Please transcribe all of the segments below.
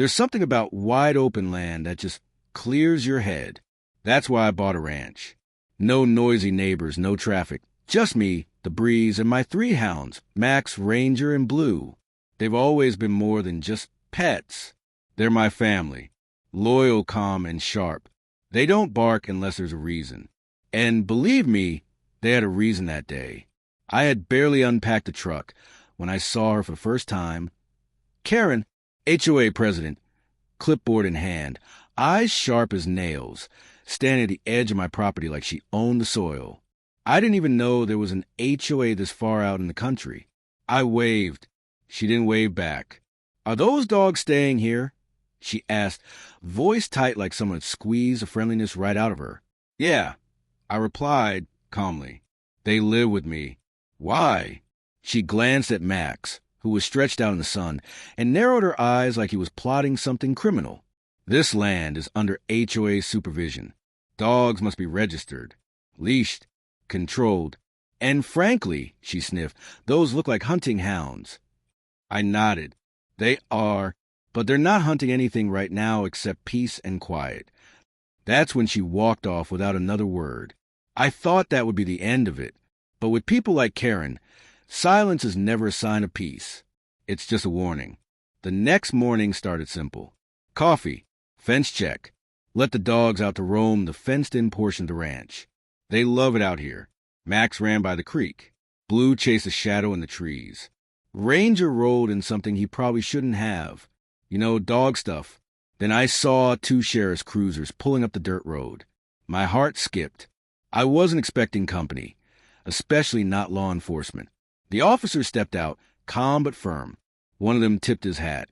There's something about wide open land that just clears your head. That's why I bought a ranch. No noisy neighbors, no traffic. Just me, the breeze, and my 3 hounds, Max, Ranger, and Blue. They've always been more than just pets. They're my family. Loyal, calm, and sharp. They don't bark unless there's a reason. And believe me, they had a reason that day. I had barely unpacked the truck when I saw her for the first time. Karen, HOA president, clipboard in hand, eyes sharp as nails, standing at the edge of my property like she owned the soil. I didn't even know there was an HOA this far out in the country. I waved. She didn't wave back. "Are those dogs staying here?" she asked, voice tight like someone had squeezed the friendliness right out of her. "Yeah," I replied calmly. "They live with me." "Why?" She glanced at Max, who was stretched out in the sun, and narrowed her eyes like he was plotting something criminal. "This land is under HOA supervision. Dogs must be registered, leashed, controlled. And frankly," she sniffed, "those look like hunting hounds." I nodded. "They are, but they're not hunting anything right now except peace and quiet." That's when she walked off without another word. I thought that would be the end of it. But with people like Karen, silence is never a sign of peace. It's just a warning. The next morning started simple. Coffee, fence check. Let the dogs out to roam the fenced-in portion of the ranch. They love it out here. Max ran by the creek. Blue chased a shadow in the trees. Ranger rolled in something he probably shouldn't have. Dog stuff. Then I saw 2 sheriff's cruisers pulling up the dirt road. My heart skipped. I wasn't expecting company, especially not law enforcement. The officers stepped out, calm but firm. One of them tipped his hat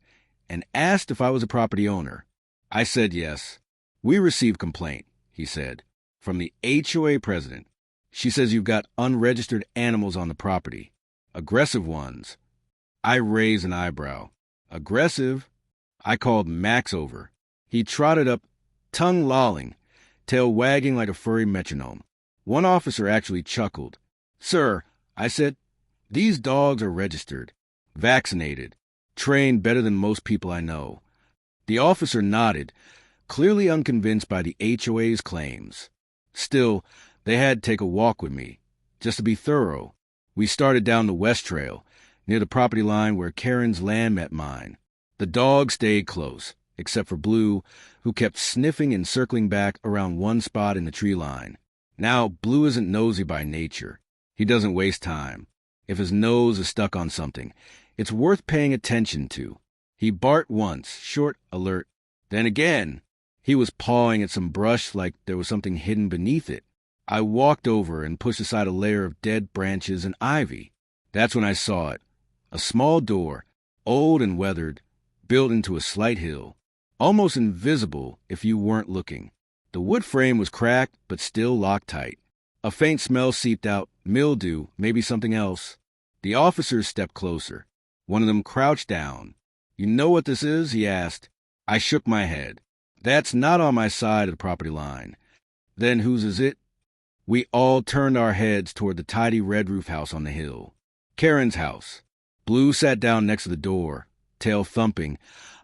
and asked if I was a property owner. I said yes. "We received complaint," he said, "from the HOA president. She says you've got unregistered animals on the property. Aggressive ones." I raised an eyebrow. "Aggressive?" I called Max over. He trotted up, tongue lolling, tail wagging like a furry metronome. One officer actually chuckled. "Sir," I said, "these dogs are registered, vaccinated, trained better than most people I know." The officer nodded, clearly unconvinced by the HOA's claims. Still, they had to take a walk with me, just to be thorough. We started down the West Trail, near the property line where Karen's land met mine. The dogs stayed close, except for Blue, who kept sniffing and circling back around one spot in the tree line. Now, Blue isn't nosy by nature. He doesn't waste time. If his nose is stuck on something, it's worth paying attention to. He barked once, short, alert. Then again, he was pawing at some brush like there was something hidden beneath it. I walked over and pushed aside a layer of dead branches and ivy. That's when I saw it. A small door, old and weathered, built into a slight hill, almost invisible if you weren't looking. The wood frame was cracked, but still locked tight. A faint smell seeped out, mildew, maybe something else. The officers stepped closer. One of them crouched down. "You know what this is?" he asked. I shook my head. "That's not on my side of the property line." "Then whose is it?" We all turned our heads toward the tidy red roof house on the hill. Karen's house. Blue sat down next to the door, tail thumping,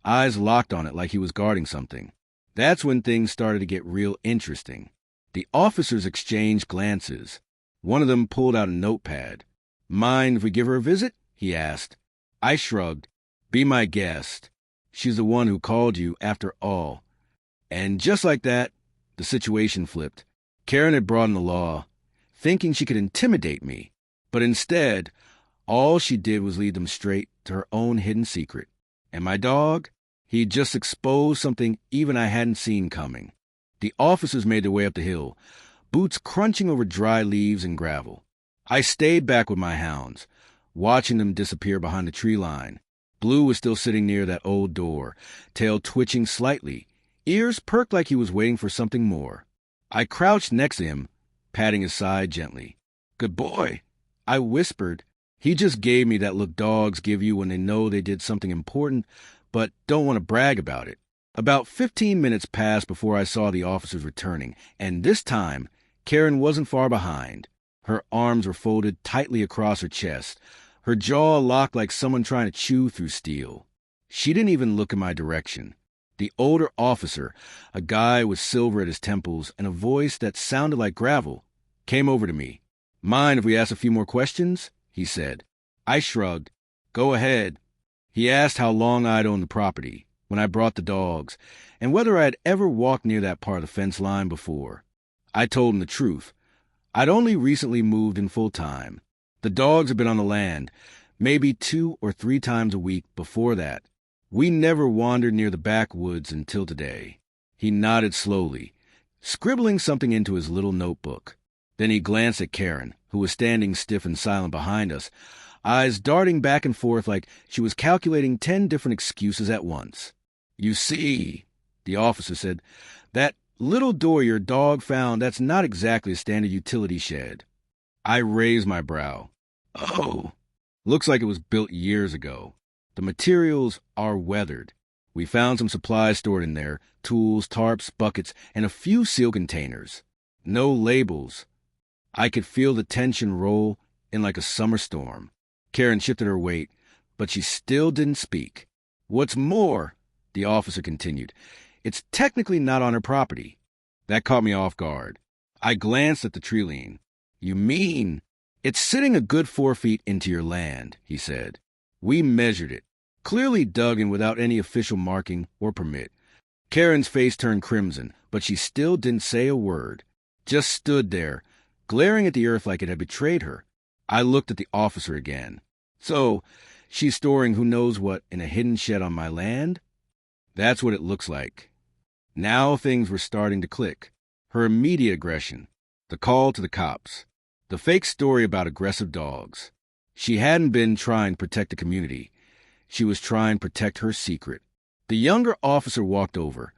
eyes locked on it like he was guarding something. That's when things started to get real interesting. The officers exchanged glances. One of them pulled out a notepad. "Mind if we give her a visit?" he asked. I shrugged. "Be my guest. She's the one who called you after all." And just like that, the situation flipped. Karen had brought in the law, thinking she could intimidate me. But instead, all she did was lead them straight to her own hidden secret. And my dog? He'd just exposed something even I hadn't seen coming. The officers made their way up the hill, boots crunching over dry leaves and gravel. I stayed back with my hounds, watching them disappear behind the tree line. Blue was still sitting near that old door, tail twitching slightly, ears perked like he was waiting for something more. I crouched next to him, patting his side gently. "Good boy," I whispered. He just gave me that look dogs give you when they know they did something important, but don't want to brag about it. About 15 minutes passed before I saw the officers returning, and this time, Karen wasn't far behind. Her arms were folded tightly across her chest, her jaw locked like someone trying to chew through steel. She didn't even look in my direction. The older officer, a guy with silver at his temples and a voice that sounded like gravel, came over to me. "Mind if we ask a few more questions?" he said. I shrugged. "Go ahead." He asked how long I'd owned the property, when I brought the dogs, and whether I'd ever walked near that part of the fence line before. I told him the truth. I'd only recently moved in full time. The dogs had been on the land, maybe 2 or 3 times a week before that. We never wandered near the backwoods until today. He nodded slowly, scribbling something into his little notebook. Then he glanced at Karen, who was standing stiff and silent behind us, eyes darting back and forth like she was calculating 10 different excuses at once. "You see," the officer said, "that little door your dog found, that's not exactly a standard utility shed." I raised my brow. "Oh, looks like it was built years ago. The materials are weathered. We found some supplies stored in there, tools, tarps, buckets, and a few seal containers. No labels." I could feel the tension roll in like a summer storm. Karen shifted her weight, but she still didn't speak. "What's more," the officer continued, "it's technically not on her property." That caught me off guard. I glanced at the tree. "You mean?" "It's sitting a good 4 feet into your land," he said. "We measured it. Clearly dug in without any official marking or permit." Karen's face turned crimson, but she still didn't say a word. Just stood there, glaring at the earth like it had betrayed her. I looked at the officer again. "So, she's storing who knows what in a hidden shed on my land?" "That's what it looks like." Now things were starting to click. Her immediate aggression, the call to the cops, the fake story about aggressive dogs. She hadn't been trying to protect the community. She was trying to protect her secret. The younger officer walked over,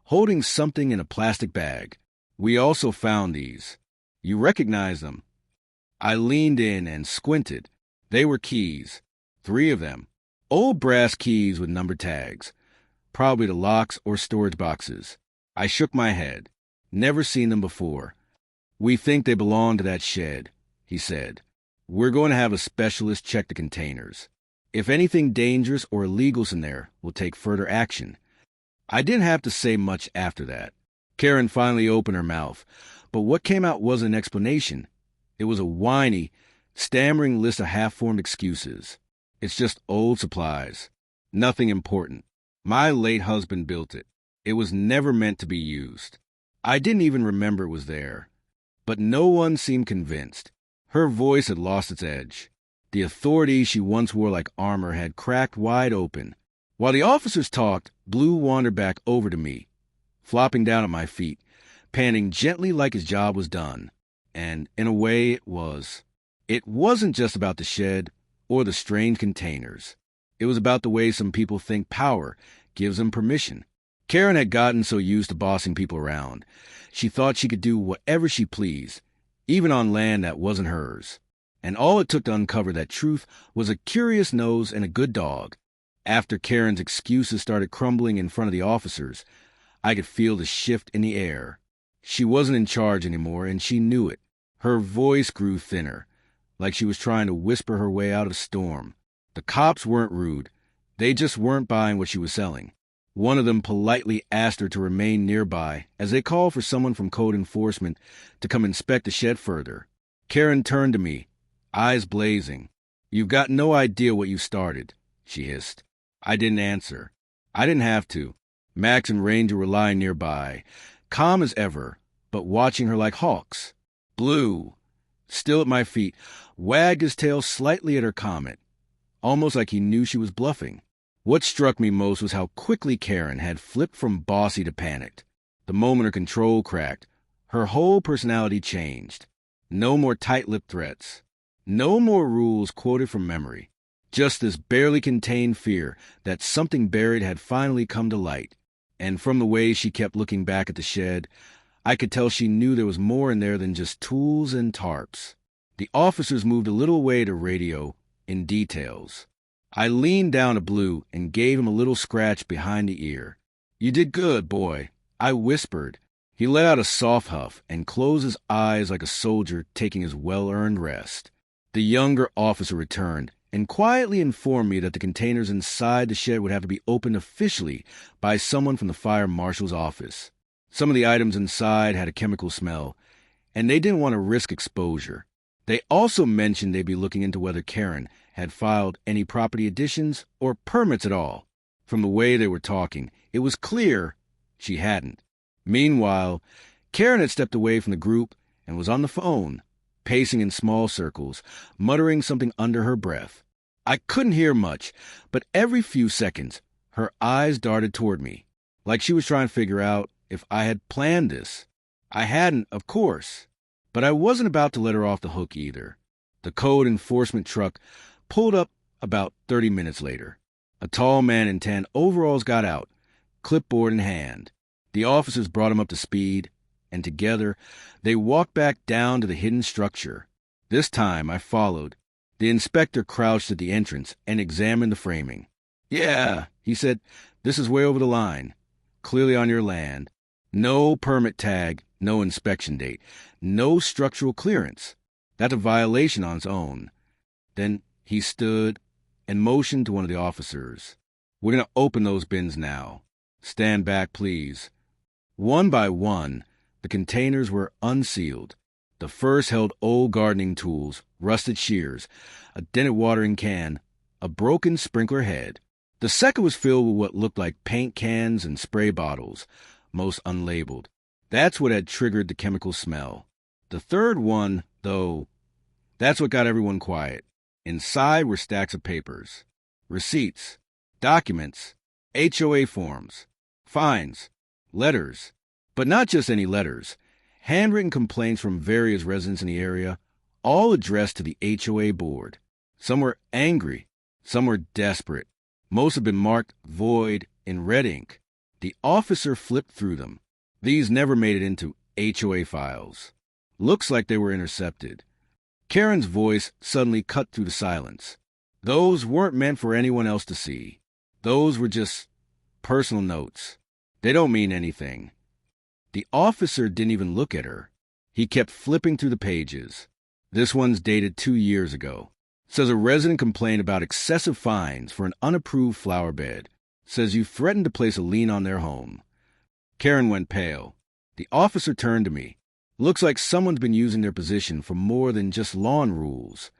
holding something in a plastic bag. "We also found these. You recognize them?" I leaned in and squinted. They were keys. 3 of them. Old brass keys with number tags. Probably to locks or storage boxes. I shook my head. Never seen them before. "We think they belong to that shed," he said. "We're going to have a specialist check the containers. If anything dangerous or illegal's in there, we'll take further action." I didn't have to say much after that. Karen finally opened her mouth, but what came out wasn't an explanation. It was a whiny, stammering list of half-formed excuses. "It's just old supplies. Nothing important. My late husband built it. It was never meant to be used." I didn't even remember it was there. But no one seemed convinced. Her voice had lost its edge. The authority she once wore like armor had cracked wide open. While the officers talked, Blue wandered back over to me, flopping down at my feet, panting gently like his job was done. And in a way it was. It wasn't just about the shed or the strange containers. It was about the way some people think power gives them permission. Karen had gotten so used to bossing people around. She thought she could do whatever she pleased, even on land that wasn't hers. And all it took to uncover that truth was a curious nose and a good dog. After Karen's excuses started crumbling in front of the officers, I could feel the shift in the air. She wasn't in charge anymore, and she knew it. Her voice grew thinner, like she was trying to whisper her way out of a storm. The cops weren't rude. They just weren't buying what she was selling. One of them politely asked her to remain nearby as they called for someone from code enforcement to come inspect the shed further. Karen turned to me, eyes blazing. "You've got no idea what you started," she hissed. I didn't answer. I didn't have to. Max and Ranger were lying nearby, calm as ever, but watching her like hawks. Blue, still at my feet, wagged his tail slightly at her comment, almost like he knew she was bluffing. What struck me most was how quickly Karen had flipped from bossy to panicked. The moment her control cracked, her whole personality changed. No more tight-lipped threats. No more rules quoted from memory. Just this barely contained fear that something buried had finally come to light. And from the way she kept looking back at the shed, I could tell she knew there was more in there than just tools and tarps. The officers moved a little away to radio in details. I leaned down to Blue and gave him a little scratch behind the ear. "You did good, boy," I whispered. He let out a soft huff and closed his eyes like a soldier taking his well-earned rest. The younger officer returned and quietly informed me that the containers inside the shed would have to be opened officially by someone from the fire marshal's office. Some of the items inside had a chemical smell, and they didn't want to risk exposure. They also mentioned they'd be looking into whether Karen had filed any property additions or permits at all. From the way they were talking, it was clear she hadn't. Meanwhile, Karen had stepped away from the group and was on the phone, pacing in small circles, muttering something under her breath. I couldn't hear much, but every few seconds, her eyes darted toward me, like she was trying to figure out if I had planned this. I hadn't, of course, but I wasn't about to let her off the hook either. The code enforcement truck pulled up about 30 minutes later. A tall man in tan overalls got out, clipboard in hand. The officers brought him up to speed, and together they walked back down to the hidden structure. This time I followed. The inspector crouched at the entrance and examined the framing. "Yeah," he said, "this is way over the line. Clearly on your land. No permit tag, no inspection date, no structural clearance. That's a violation on its own." Then he stood and motioned to one of the officers. "We're going to open those bins now. Stand back, please." One by one, the containers were unsealed. The first held old gardening tools, rusted shears, a dented watering can, a broken sprinkler head. The second was filled with what looked like paint cans and spray bottles, most unlabeled. That's what had triggered the chemical smell. The third one, though, that's what got everyone quiet. Inside were stacks of papers, receipts, documents, HOA forms, fines, letters. But not just any letters. Handwritten complaints from various residents in the area, all addressed to the HOA board. Some were angry, some were desperate. Most had been marked void in red ink. The officer flipped through them. These never made it into HOA files. Looks like they were intercepted. Karen's voice suddenly cut through the silence. Those weren't meant for anyone else to see. Those were just personal notes. They don't mean anything. The officer didn't even look at her. He kept flipping through the pages. This one's dated 2 years ago. Says a resident complained about excessive fines for an unapproved flower bed. Says you threatened to place a lien on their home. Karen went pale. The officer turned to me. Looks like someone's been using their position for more than just lawn rules.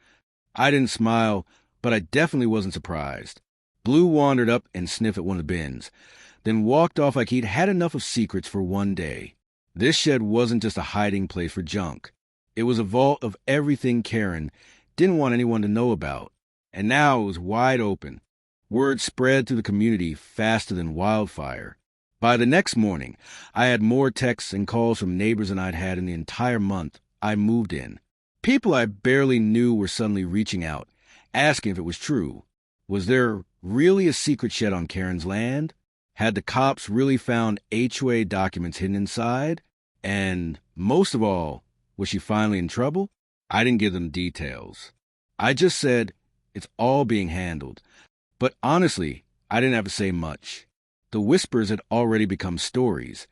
I didn't smile, but I definitely wasn't surprised. Blue wandered up and sniffed at one of the bins, then walked off like he'd had enough of secrets for one day. This shed wasn't just a hiding place for junk. It was a vault of everything Karen didn't want anyone to know about. And now it was wide open. Word spread through the community faster than wildfire. By the next morning, I had more texts and calls from neighbors than I'd had in the entire month I moved in. People I barely knew were suddenly reaching out, asking if it was true. Was there really a secret shed on Karen's land? Had the cops really found HOA documents hidden inside? And, most of all, was she finally in trouble? I didn't give them details. I just said, it's all being handled. But honestly, I didn't have to say much. The whispers had already become stories,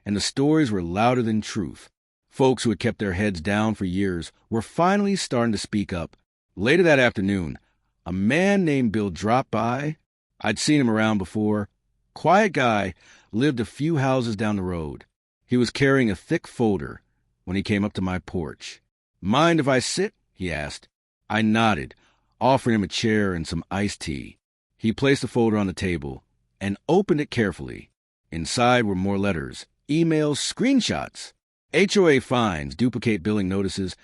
and the stories were louder than truth. Folks who had kept their heads down for years were finally starting to speak up. Later that afternoon, a man named Bill dropped by. I'd seen him around before. Quiet guy, lived a few houses down the road. He was carrying a thick folder when he came up to my porch. "Mind if I sit?" he asked. I nodded, offering him a chair and some iced tea. He placed the folder on the table and opened it carefully. Inside were more letters, emails, screenshots. HOA fines, duplicate billing notices,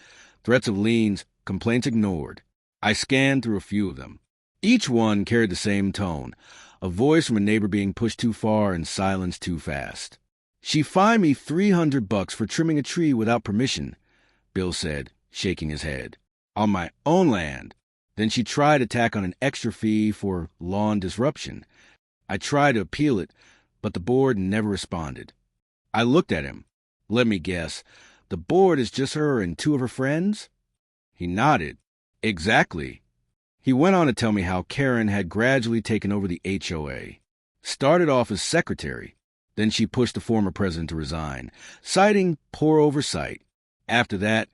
threats of liens, complaints ignored. I scanned through a few of them. Each one carried the same tone, a voice from a neighbor being pushed too far and silenced too fast. "She fined me $300 for trimming a tree without permission," Bill said, shaking his head. "On my own land. Then she tried to tack on an extra fee for lawn disruption. I tried to appeal it, but the board never responded." I looked at him. "Let me guess. The board is just her and 2 of her friends?" He nodded. "Exactly." He went on to tell me how Karen had gradually taken over the HOA. Started off as secretary. Then she pushed the former president to resign, citing poor oversight. After that,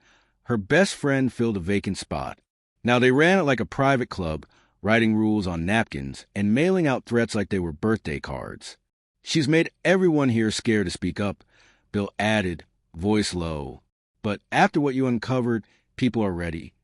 her best friend filled a vacant spot. Now, they ran it like a private club, writing rules on napkins and mailing out threats like they were birthday cards. She's made everyone here scared to speak up, Bill added, voice low. But after what you uncovered, people are ready.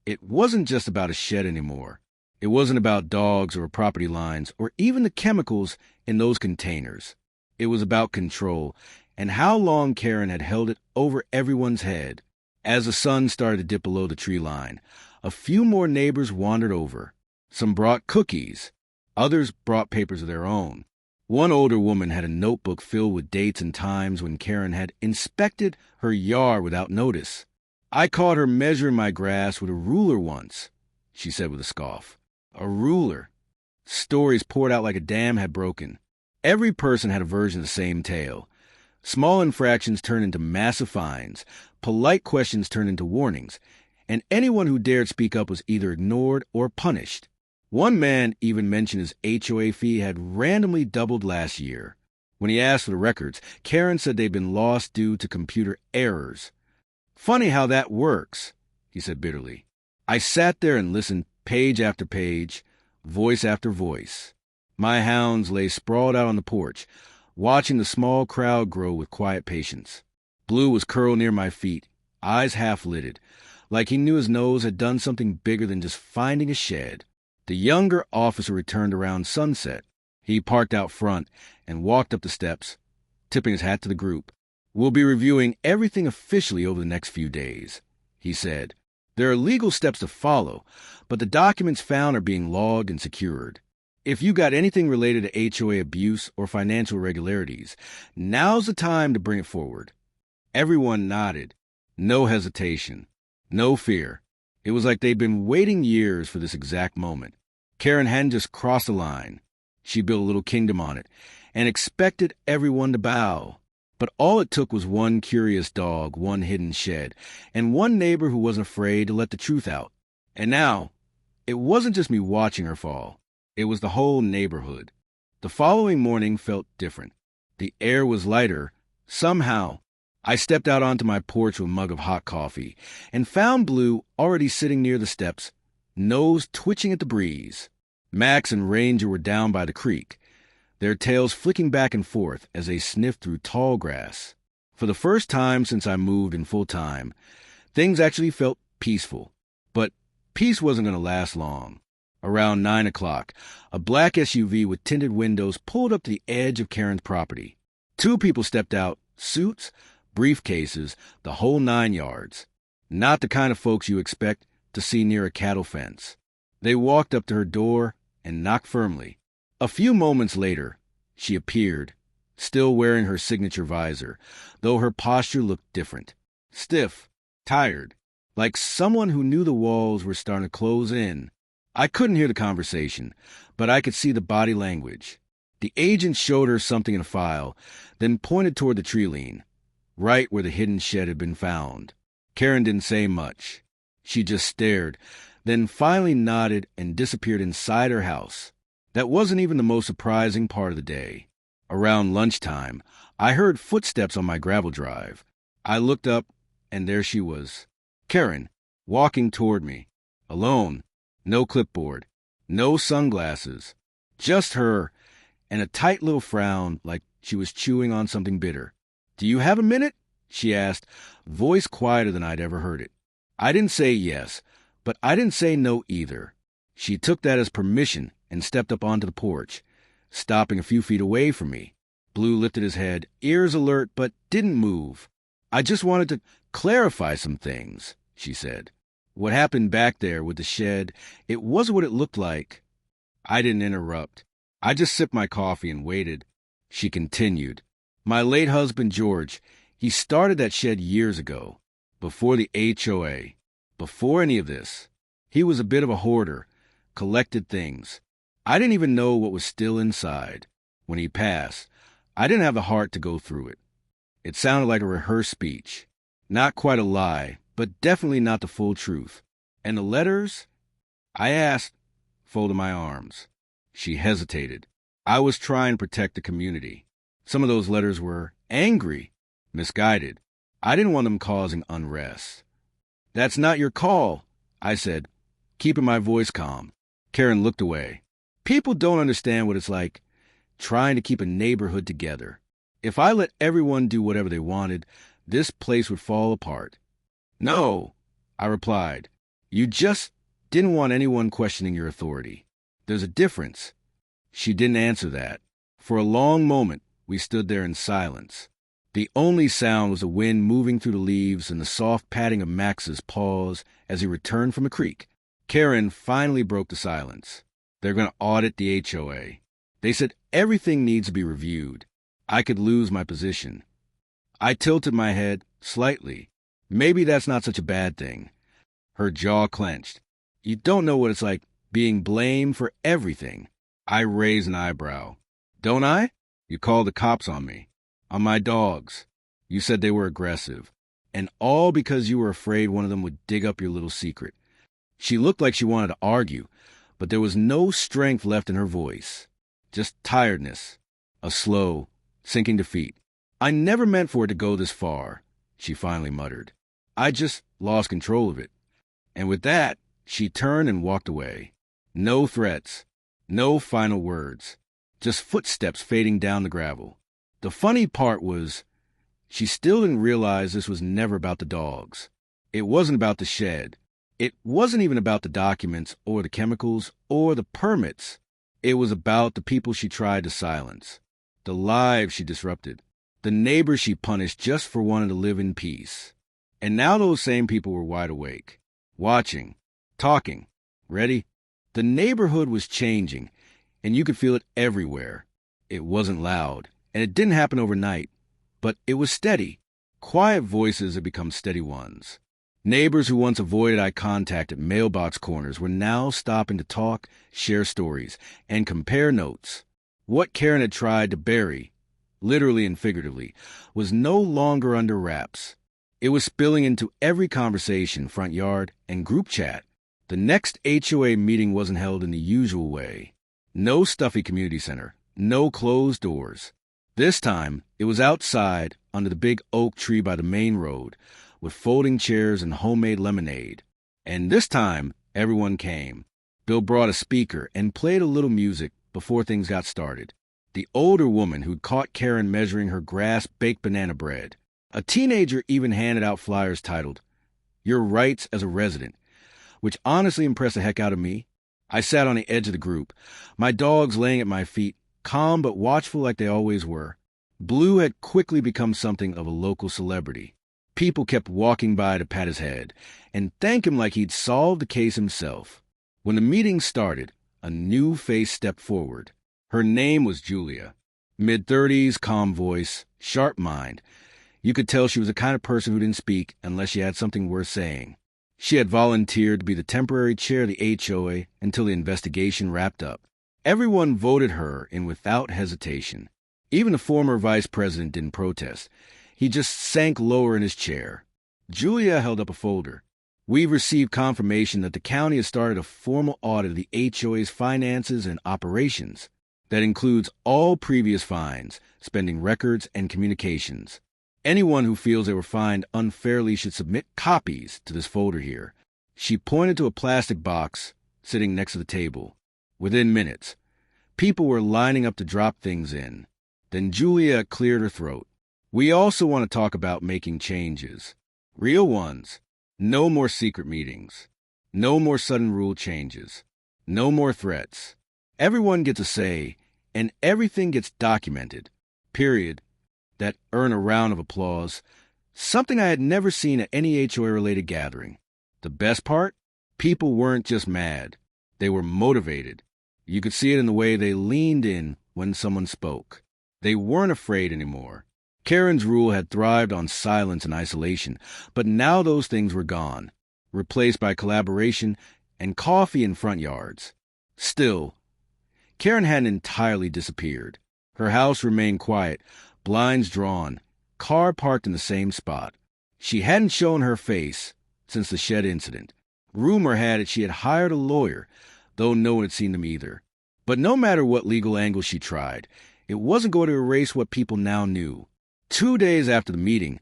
It wasn't just about a shed anymore. It wasn't about dogs or property lines or even the chemicals in those containers. It was about control and how long Karen had held it over everyone's head. As the sun started to dip below the tree line, a few more neighbors wandered over. Some brought cookies. Others brought papers of their own. One older woman had a notebook filled with dates and times when Karen had inspected her yard without notice. "I caught her measuring my grass with a ruler once," she said with a scoff. A ruler. Stories poured out like a dam had broken. Every person had a version of the same tale. Small infractions turned into massive fines. Polite questions turned into warnings. And anyone who dared speak up was either ignored or punished. One man even mentioned his HOA fee had randomly doubled last year. When he asked for the records, Karen said they'd been lost due to computer errors. "Funny how that works," he said bitterly. I sat there and listened page after page, voice after voice. My hounds lay sprawled out on the porch, watching the small crowd grow with quiet patience. Blue was curled near my feet, eyes half-lidded, like he knew his nose had done something bigger than just finding a shed. The younger officer returned around sunset. He parked out front and walked up the steps, tipping his hat to the group. "We'll be reviewing everything officially over the next few days," he said. "There are legal steps to follow, but the documents found are being logged and secured. If you got anything related to HOA abuse or financial irregularities, now's the time to bring it forward." Everyone nodded. No hesitation. No fear. It was like they'd been waiting years for this exact moment. Karen hadn't just crossed the line. She built a little kingdom on it and expected everyone to bow. But all it took was one curious dog, one hidden shed, and one neighbor who wasn't afraid to let the truth out. And now, it wasn't just me watching her fall. It was the whole neighborhood. The following morning felt different. The air was lighter. Somehow, I stepped out onto my porch with a mug of hot coffee and found Blue already sitting near the steps, nose twitching at the breeze. Max and Ranger were down by the creek, their tails flicking back and forth as they sniffed through tall grass. For the first time since I moved in full time, things actually felt peaceful. But peace wasn't going to last long. Around 9 o'clock, a black SUV with tinted windows pulled up to the edge of Karen's property. Two people stepped out, suits, briefcases, the whole 9 yards. Not the kind of folks you expect to see near a cattle fence. They walked up to her door and knocked firmly. A few moments later, she appeared, still wearing her signature visor, though her posture looked different. Stiff, tired, like someone who knew the walls were starting to close in. I couldn't hear the conversation, but I could see the body language. The agent showed her something in a file, then pointed toward the tree lean, right where the hidden shed had been found. Karen didn't say much. She just stared, then finally nodded and disappeared inside her house. That wasn't even the most surprising part of the day. Around lunchtime, I heard footsteps on my gravel drive. I looked up, and there she was. Karen, walking toward me. Alone. No clipboard. No sunglasses. Just her, and a tight little frown like she was chewing on something bitter. "Do you have a minute?" she asked, voice quieter than I'd ever heard it. I didn't say yes, but I didn't say no either. She took that as permission and stepped up onto the porch, stopping a few feet away from me. Blue lifted his head, ears alert, but didn't move. "I just wanted to clarify some things," she said. "What happened back there with the shed, it wasn't what it looked like." I didn't interrupt. I just sipped my coffee and waited. She continued. "My late husband, George, he started that shed years ago, before the HOA, before any of this. He was a bit of a hoarder, collected things. I didn't even know what was still inside. When he passed, I didn't have the heart to go through it. It sounded like a rehearsed speech. Not quite a lie, but definitely not the full truth. And the letters?" I asked, folding my arms. She hesitated. I was trying to protect the community. Some of those letters were angry, misguided. I didn't want them causing unrest. "That's not your call," I said, keeping my voice calm. Karen looked away. People don't understand what it's like trying to keep a neighborhood together. If I let everyone do whatever they wanted, this place would fall apart. No, I replied. You just didn't want anyone questioning your authority. There's a difference. She didn't answer that. For a long moment, we stood there in silence. The only sound was the wind moving through the leaves and the soft patting of Max's paws as he returned from a creek. Karen finally broke the silence. They're going to audit the HOA. They said everything needs to be reviewed. I could lose my position. I tilted my head slightly. Maybe that's not such a bad thing. Her jaw clenched. You don't know what it's like being blamed for everything. I raised an eyebrow. Don't I? You called the cops on me. On my dogs. You said they were aggressive. And all because you were afraid one of them would dig up your little secret. She looked like she wanted to argue, but there was no strength left in her voice. Just tiredness. A slow, sinking defeat. I never meant for it to go this far, she finally muttered. I just lost control of it. And with that, she turned and walked away. No threats. No final words. Just footsteps fading down the gravel. The funny part was, she still didn't realize this was never about the dogs. It wasn't about the shed. It wasn't even about the documents or the chemicals or the permits. It was about the people she tried to silence, the lives she disrupted, the neighbors she punished just for wanting to live in peace. And now those same people were wide awake, watching, talking, ready. The neighborhood was changing, and you could feel it everywhere. It wasn't loud, and it didn't happen overnight, but it was steady. Quiet voices had become steady ones. Neighbors who once avoided eye contact at mailbox corners were now stopping to talk, share stories, and compare notes. What Karen had tried to bury, literally and figuratively, was no longer under wraps. It was spilling into every conversation, front yard, and group chat. The next HOA meeting wasn't held in the usual way. No stuffy community center, no closed doors. This time, it was outside, under the big oak tree by the main road, with folding chairs and homemade lemonade. And this time, everyone came. Bill brought a speaker and played a little music before things got started. The older woman who'd caught Karen measuring her grass-baked banana bread. A teenager even handed out flyers titled, Your Rights as a Resident, which honestly impressed the heck out of me. I sat on the edge of the group, my dogs laying at my feet, calm but watchful like they always were. Blue had quickly become something of a local celebrity. People kept walking by to pat his head and thank him like he'd solved the case himself. When the meeting started, a new face stepped forward. Her name was Julia. Mid-30s, calm voice, sharp mind. You could tell she was the kind of person who didn't speak unless she had something worth saying. She had volunteered to be the temporary chair of the HOA until the investigation wrapped up. Everyone voted her in without hesitation. Even the former vice president didn't protest. He just sank lower in his chair. Julia held up a folder. We've received confirmation that the county has started a formal audit of the HOA's finances and operations. That includes all previous fines, spending records, and communications. Anyone who feels they were fined unfairly should submit copies to this folder here. She pointed to a plastic box sitting next to the table. Within minutes, people were lining up to drop things in. Then Julia cleared her throat. We also want to talk about making changes. Real ones. No more secret meetings. No more sudden rule changes. No more threats. Everyone gets a say, and everything gets documented. Period. That earned a round of applause. Something I had never seen at any HOA-related gathering. The best part? People weren't just mad. They were motivated. You could see it in the way they leaned in when someone spoke. They weren't afraid anymore. Karen's rule had thrived on silence and isolation, but now those things were gone, replaced by collaboration and coffee in front yards. Still, Karen hadn't entirely disappeared. Her house remained quiet, blinds drawn, car parked in the same spot. She hadn't shown her face since the shed incident. Rumor had it she had hired a lawyer, though no one had seen them either. But no matter what legal angle she tried, it wasn't going to erase what people now knew. 2 days after the meeting,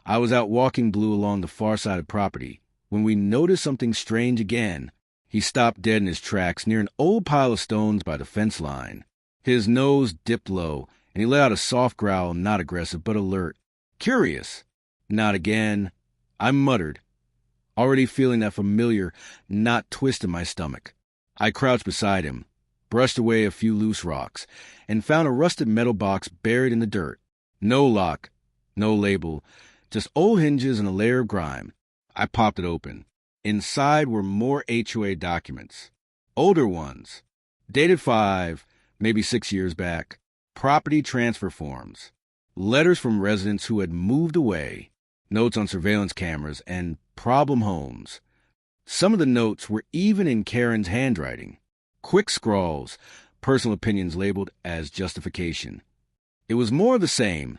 I was out walking Blue along the far side of the property when we noticed something strange again. He stopped dead in his tracks near an old pile of stones by the fence line. His nose dipped low, and he let out a soft growl, not aggressive, but alert. Curious. Not again. I muttered, already feeling that familiar knot twist in my stomach. I crouched beside him, brushed away a few loose rocks, and found a rusted metal box buried in the dirt. No lock, no label, just old hinges and a layer of grime. I popped it open. Inside were more HOA documents. Older ones, dated 5, maybe 6 years back. Property transfer forms. Letters from residents who had moved away. Notes on surveillance cameras and problem homes. Some of the notes were even in Karen's handwriting. Quick scrawls, personal opinions labeled as justification. It was more of the same,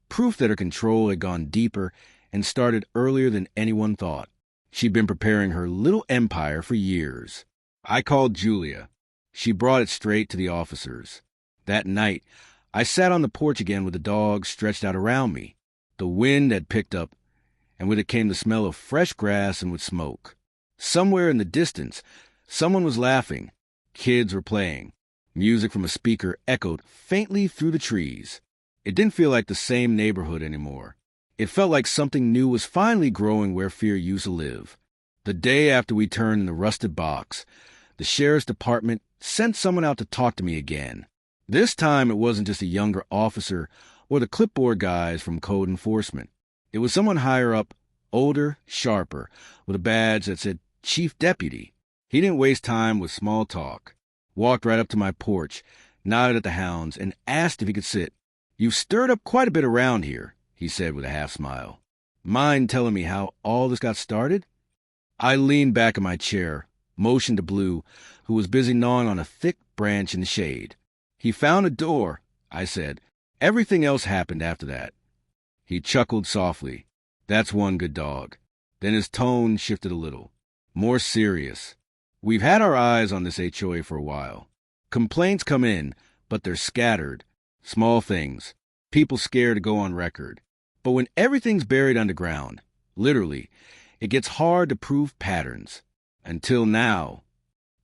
proof that her control had gone deeper and started earlier than anyone thought. She'd been preparing her little empire for years. I called Julia. She brought it straight to the officers. That night, I sat on the porch again with the dog stretched out around me. The wind had picked up, and with it came the smell of fresh grass and with smoke. Somewhere in the distance, someone was laughing. Kids were playing. Music from a speaker echoed faintly through the trees. It didn't feel like the same neighborhood anymore. It felt like something new was finally growing where fear used to live. The day after we turned in the rusted box, the sheriff's department sent someone out to talk to me again. This time it wasn't just a younger officer or the clipboard guys from code enforcement. It was someone higher up, older, sharper, with a badge that said Chief Deputy. He didn't waste time with small talk. Walked right up to my porch, nodded at the hounds, and asked if he could sit. "You've stirred up quite a bit around here," he said with a half smile. "Mind telling me how all this got started?" I leaned back in my chair, motioned to Blue, who was busy gnawing on a thick branch in the shade. "He found a door," I said. "Everything else happened after that." He chuckled softly. "That's one good dog." Then his tone shifted a little. More serious. "We've had our eyes on this HOA for a while. Complaints come in, but they're scattered. Small things. People scared to go on record. But when everything's buried underground, literally, it gets hard to prove patterns. Until now."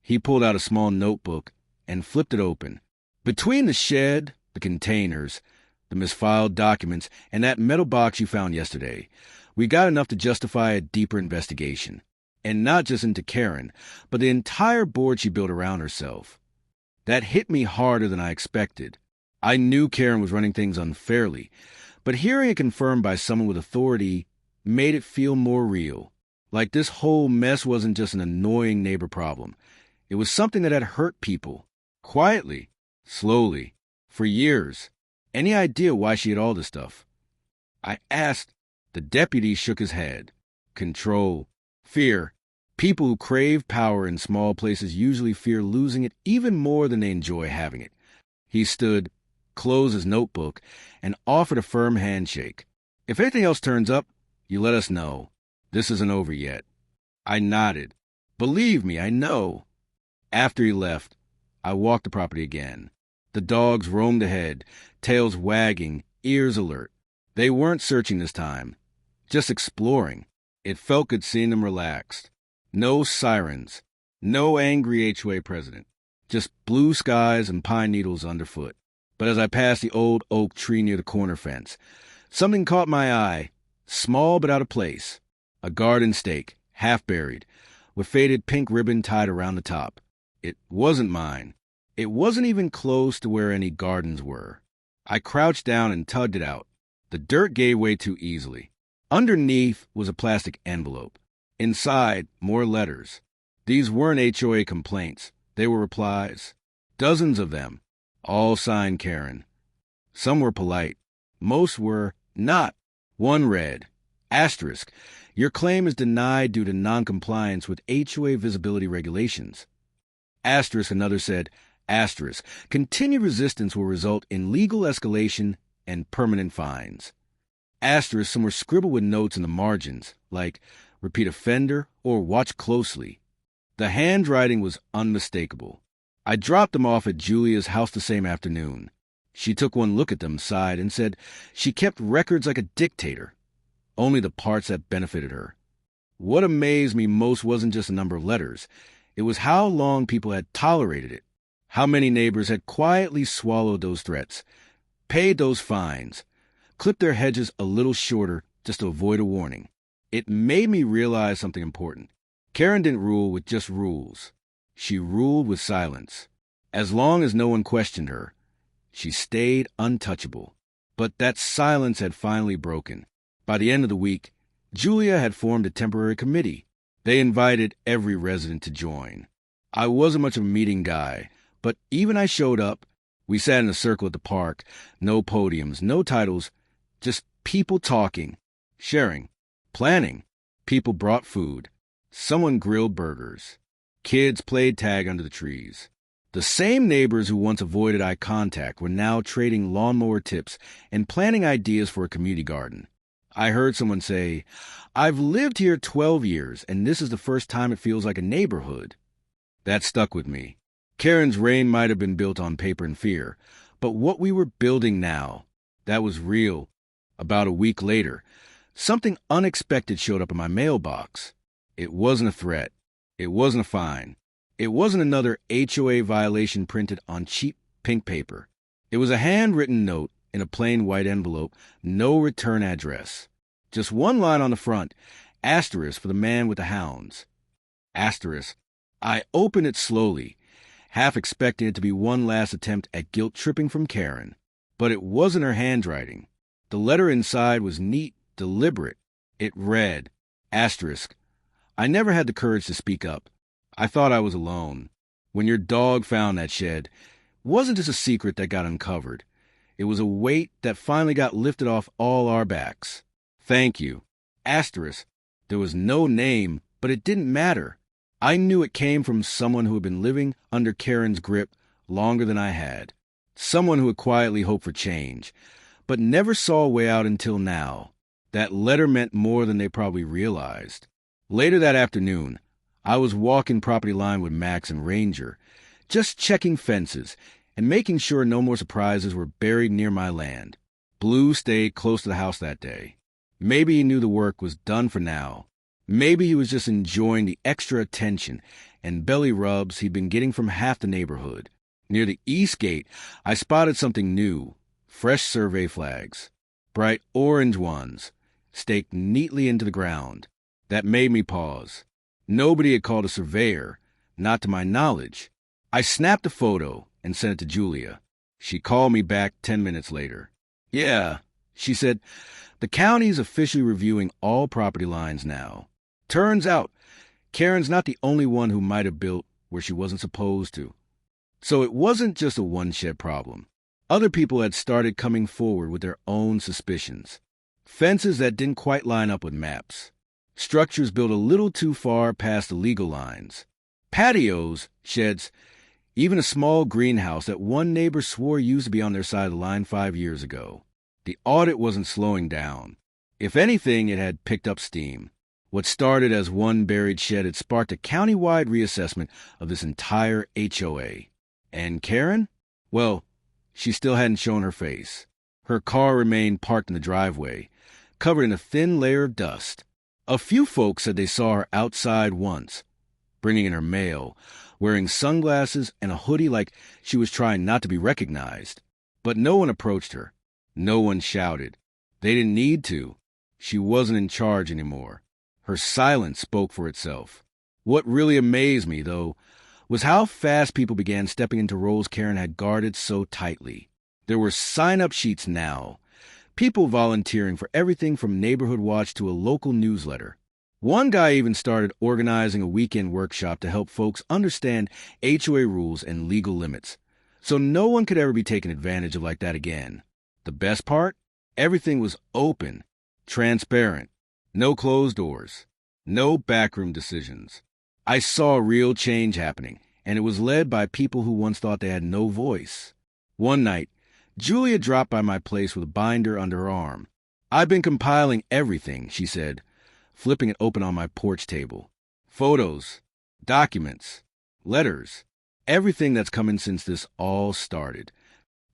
He pulled out a small notebook and flipped it open. "Between the shed, the containers, the misfiled documents, and that metal box you found yesterday, we got enough to justify a deeper investigation. And not just into Karen, but the entire board she built around herself. That hit me harder than I expected. I knew Karen was running things unfairly, but hearing it confirmed by someone with authority made it feel more real. Like this whole mess wasn't just an annoying neighbor problem. It was something that had hurt people. Quietly. Slowly. For years. Any idea why she had all this stuff?" I asked. The deputy shook his head. "Control. Fear. People who crave power in small places usually fear losing it even more than they enjoy having it." He stood, closed his notebook, and offered a firm handshake. "If anything else turns up, you let us know. This isn't over yet." I nodded. "Believe me, I know." After he left, I walked the property again. The dogs roamed ahead, tails wagging, ears alert. They weren't searching this time, just exploring. It felt good seeing them relaxed. No sirens, no angry HOA president, just blue skies and pine needles underfoot. But as I passed the old oak tree near the corner fence, something caught my eye, small but out of place. A garden stake, half buried, with faded pink ribbon tied around the top. It wasn't mine. It wasn't even close to where any gardens were. I crouched down and tugged it out. The dirt gave way too easily. Underneath was a plastic envelope. Inside, more letters. These weren't HOA complaints. They were replies. Dozens of them, all signed Karen. Some were polite. Most were not. One read, asterisk, your claim is denied due to noncompliance with HOA visibility regulations. Asterisk, another said, asterisk, continued resistance will result in legal escalation and permanent fines. Asterisk, some were scribbled with notes in the margins, like repeat offender or watch closely. The handwriting was unmistakable. I dropped them off at Julia's house the same afternoon. She took one look at them, sighed, and said she kept records like a dictator, only the parts that benefited her. What amazed me most wasn't just the number of letters. It was how long people had tolerated it, how many neighbors had quietly swallowed those threats, paid those fines, clipped their hedges a little shorter just to avoid a warning. It made me realize something important. Karen didn't rule with just rules. She ruled with silence. As long as no one questioned her, she stayed untouchable. But that silence had finally broken. By the end of the week, Julia had formed a temporary committee. They invited every resident to join. I wasn't much of a meeting guy, but even I showed up. We sat in a circle at the park, no podiums, no titles, just people talking, sharing, planning. People brought food. Someone grilled burgers. Kids played tag under the trees. The same neighbors who once avoided eye contact were now trading lawnmower tips and planning ideas for a community garden. I heard someone say, "I've lived here 12 years, and this is the first time it feels like a neighborhood." That stuck with me. Karen's reign might have been built on paper and fear, but what we were building now, that was real. About a week later, something unexpected showed up in my mailbox. It wasn't a threat. It wasn't a fine. It wasn't another HOA violation printed on cheap pink paper. It was a handwritten note in a plain white envelope, no return address. Just one line on the front, asterisk for the man with the hounds. Asterisk. I opened it slowly, half expecting it to be one last attempt at guilt-tripping from Karen. But it wasn't her handwriting. The letter inside was neat, deliberate. It read, asterisk, I never had the courage to speak up. I thought I was alone. When your dog found that shed, it wasn't just a secret that got uncovered. It was a weight that finally got lifted off all our backs. Thank you. Asterisk. There was no name, but it didn't matter. I knew it came from someone who had been living under Karen's grip longer than I had. Someone who had quietly hoped for change, but never saw a way out until now. That letter meant more than they probably realized. Later that afternoon, I was walking property line with Max and Ranger, just checking fences and making sure no more surprises were buried near my land. Blue stayed close to the house that day. Maybe he knew the work was done for now. Maybe he was just enjoying the extra attention and belly rubs he'd been getting from half the neighborhood. Near the east gate, I spotted something new. Fresh survey flags. Bright orange ones, staked neatly into the ground. That made me pause. Nobody had called a surveyor, not to my knowledge. I snapped a photo and sent it to Julia. She called me back 10 minutes later. Yeah, she said, the county's officially reviewing all property lines now. Turns out, Karen's not the only one who might have built where she wasn't supposed to. So it wasn't just a one-shed problem. Other people had started coming forward with their own suspicions. Fences that didn't quite line up with maps. Structures built a little too far past the legal lines. Patios, sheds, even a small greenhouse that one neighbor swore used to be on their side of the line 5 years ago. The audit wasn't slowing down. If anything, it had picked up steam. What started as one buried shed had sparked a county-wide reassessment of this entire HOA. And Karen? Well, she still hadn't shown her face. Her car remained parked in the driveway, covered in a thin layer of dust. A few folks said they saw her outside once, bringing in her mail, wearing sunglasses and a hoodie like she was trying not to be recognized. But no one approached her. No one shouted. They didn't need to. She wasn't in charge anymore. Her silence spoke for itself. What really amazed me, though, was how fast people began stepping into roles Karen had guarded so tightly. There were sign-up sheets now. People volunteering for everything from neighborhood watch to a local newsletter. One guy even started organizing a weekend workshop to help folks understand HOA rules and legal limits, so no one could ever be taken advantage of like that again. The best part? Everything was open, transparent, no closed doors, no backroom decisions. I saw real change happening, and it was led by people who once thought they had no voice. One night, Julia dropped by my place with a binder under her arm. I've been compiling everything, she said, flipping it open on my porch table. Photos, documents, letters, everything that's come in since this all started.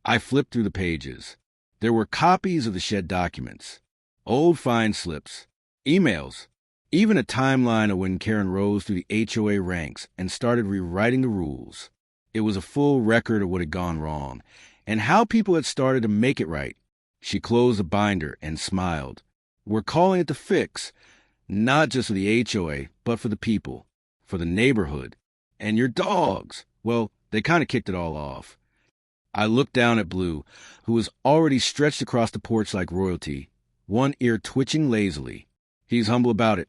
I flipped through the pages. There were copies of the shed documents, old fine slips, emails, Even a timeline of when Karen rose through the HOA ranks and started rewriting the rules. It was a full record of what had gone wrong, and how people had started to make it right. She closed the binder and smiled. We're calling it the fix, not just for the HOA, but for the people, for the neighborhood, and your dogs. Well, they kind of kicked it all off. I looked down at Blue, who was already stretched across the porch like royalty, one ear twitching lazily. He's humble about it.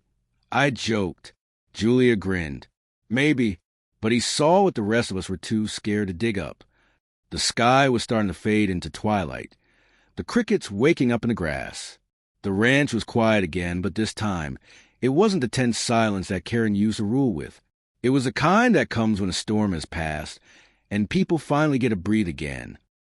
I joked. Julia grinned. Maybe, but he saw what the rest of us were too scared to dig up. The sky was starting to fade into twilight, the crickets waking up in the grass. The ranch was quiet again, but this time, it wasn't the tense silence that Karen used to rule with. It was the kind that comes when a storm has passed, and people finally get to breathe again.